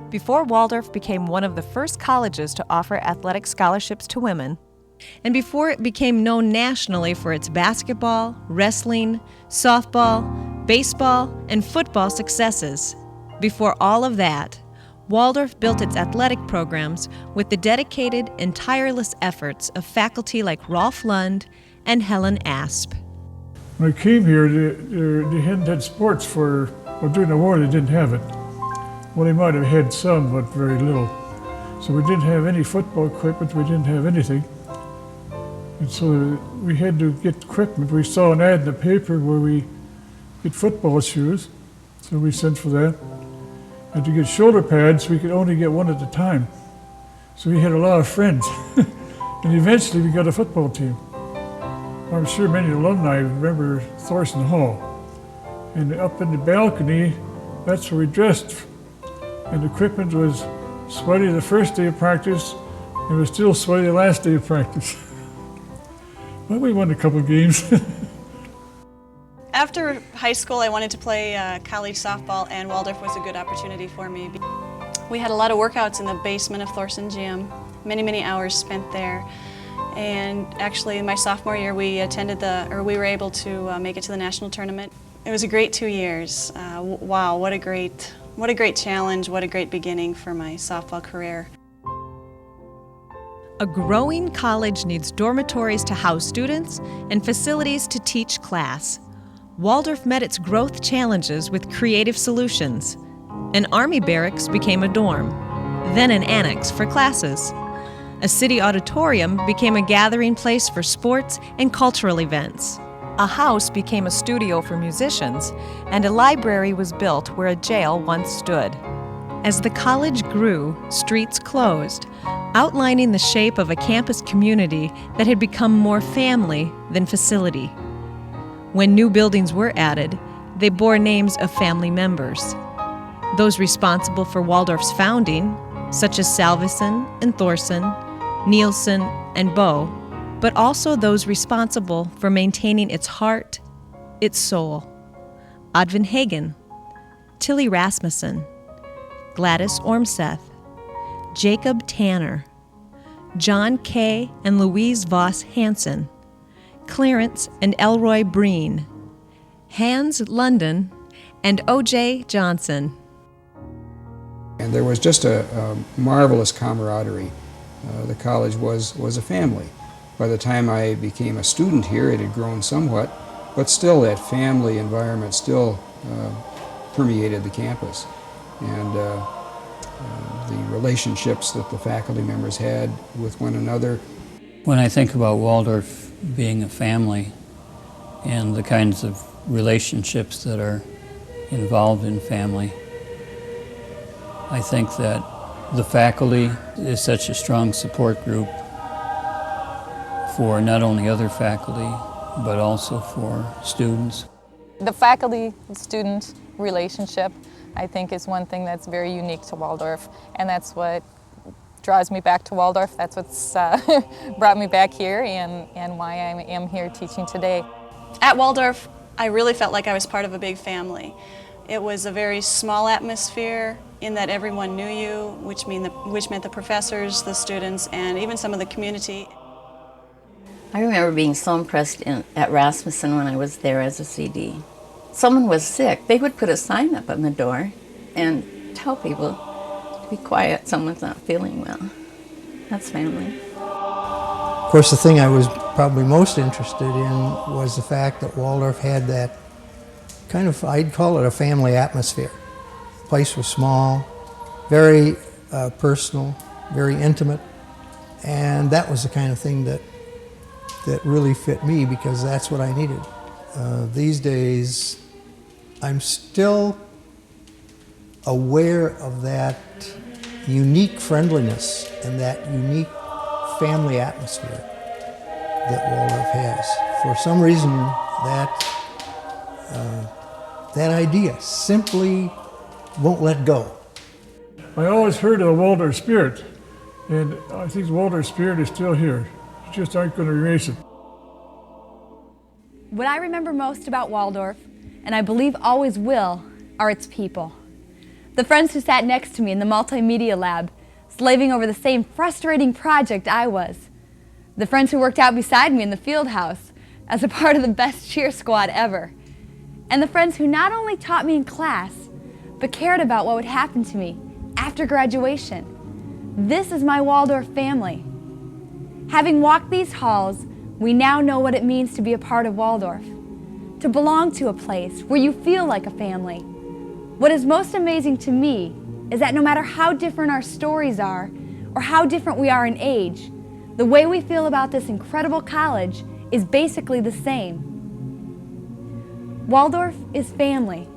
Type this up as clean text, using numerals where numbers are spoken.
Before Waldorf became one of the first colleges to offer athletic scholarships to women, and before it became known nationally for its basketball, wrestling, softball, baseball, and football successes, before all of that, Waldorf built its athletic programs with the dedicated and tireless efforts of faculty like Rolf Lund and Helen Asp. When I came here, they hadn't had sports during the war they didn't have it. Well, they might have had some, but very little. So we didn't have any football equipment, we didn't have anything. And so we had to get equipment. We saw an ad in the paper where we get football shoes, so we sent for that. And to get shoulder pads, we could only get one at a time. So we had a lot of friends. And eventually we got a football team. I'm sure many alumni remember Thorson Hall. And up in the balcony, that's where we dressed. And the equipment was sweaty the first day of practice, and it was still sweaty the last day of practice. Well, we won a couple of games. After high school, I wanted to play college softball, and Waldorf was a good opportunity for me. We had a lot of workouts in the basement of Thorson Gym, many hours spent there. And actually, my sophomore year, we were able to make it to the national tournament. It was a great 2 years. Wow, what a great challenge, what a great beginning for my softball career. A growing college needs dormitories to house students and facilities to teach class. Waldorf met its growth challenges with creative solutions. An Army barracks became a dorm, then an annex for classes. A city auditorium became a gathering place for sports and cultural events. A house became a studio for musicians, and a library was built where a jail once stood. As the college grew, streets closed, outlining the shape of a campus community that had become more family than facility. When new buildings were added, they bore names of family members. Those responsible for Waldorf's founding, such as Salveson and Thorson, Nielsen and Bow, but also those responsible for maintaining its heart, its soul. Odvin Hagen, Tilly Rasmussen, Gladys Ormseth, Jacob Tanner, John Kay and Louise Voss Hansen, Clarence and Elroy Breen, Hans London, and O.J. Johnson. And there was just a marvelous camaraderie. The college was a family. By the time I became a student here, it had grown somewhat, but still that family environment still permeated the campus. And the relationships that the faculty members had with one another. When I think about Waldorf being a family and the kinds of relationships that are involved in family, I think that the faculty is such a strong support group for not only other faculty, but also for students. The faculty-student relationship, I think, is one thing that's very unique to Waldorf, and that's what draws me back to Waldorf. That's what's brought me back here and why I am here teaching today. At Waldorf, I really felt like I was part of a big family. It was a very small atmosphere in that everyone knew you, which meant the professors, the students, and even some of the community. I remember being so impressed at Rasmussen when I was there as a CD. Someone was sick, they would put a sign up on the door and tell people to be quiet, someone's not feeling well. That's family. Of course, the thing I was probably most interested in was the fact that Waldorf had that kind of, I'd call it a family atmosphere. The place was small, very personal, very intimate, and that was the kind of thing that really fit me because that's what I needed. These days, I'm still aware of that unique friendliness and that unique family atmosphere that Waldorf has. For some reason, that idea simply won't let go. I always heard of the Waldorf spirit, and I think the Waldorf spirit is still here. You just aren't going to erase it. What I remember most about Waldorf, and I believe always will, are its people. The friends who sat next to me in the multimedia lab, slaving over the same frustrating project I was. The friends who worked out beside me in the field house as a part of the best cheer squad ever. And the friends who not only taught me in class, but cared about what would happen to me after graduation. This is my Waldorf family. Having walked these halls, we now know what it means to be a part of Waldorf, to belong to a place where you feel like a family. What is most amazing to me is that no matter how different our stories are, or how different we are in age, the way we feel about this incredible college is basically the same. Waldorf is family.